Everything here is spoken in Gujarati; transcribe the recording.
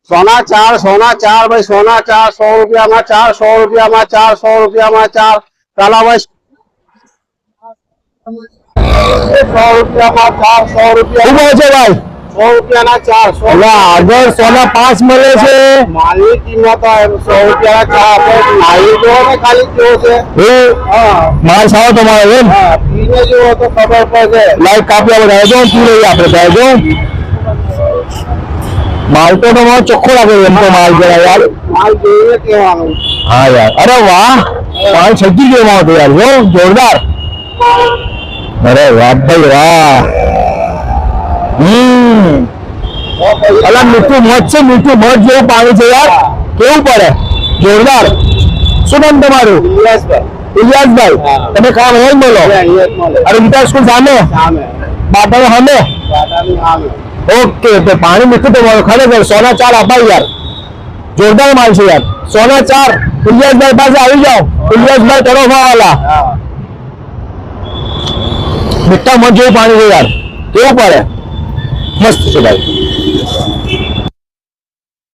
સોના ચાર ભાઈ સોના ચાર 100 રૂપિયામાં ચાર 100 રૂપિયામાં ચાર 100 રૂપિયામાં ચાર કાલા ભાઈ 100 રૂપિયામાં ચાર 100 રૂપિયા શું કહે છે ભાઈ? 100 રૂપિયાના ચાર 100 આગળ સોના 5 મળે છે. માલની કિંમત 100 રૂપિયાના ચાર માલી જો ને ખાલી કેવો છે માલ સારો તમારો એમ પીને જેવો તો ખબર પડશે. લાઈટ કાપ્યા બધા જો પી લઈએ આપણે ભાઈ જો માલ તો તમારો ચોખ્ખો લાગે એમ તો માલ જરા યાર માલ જોઈને કહેવાનું. હા યાર અરે વાહ પાણી છકી ગયો એમાં તો યાર જો જોરદાર અરે વાહ ભાઈ વાહ અલા મીઠું મધ છે મીઠું મધ જેવું પાણી છે યાર કેવું પડે જોરદાર શું નામ તમારું ઇલિયાસભાઈ તમે કામ હોય બોલો અરે વિકાસ સ્કૂલ સામે બાટાનો સામે ઓકે તો પાણી મીઠું તમારું ખરેખર સોના ચાર અપાય યાર જોરદાર માલ છે યાર સોના ચાર ઇલિયાસભાઈ પાસે આવી જાઓ ઇલિયાસભાઈ તરોફા વાળા મીઠા મધ જેવું પાણી છે યાર કેવું પડે મસ્ત છે ભાઈ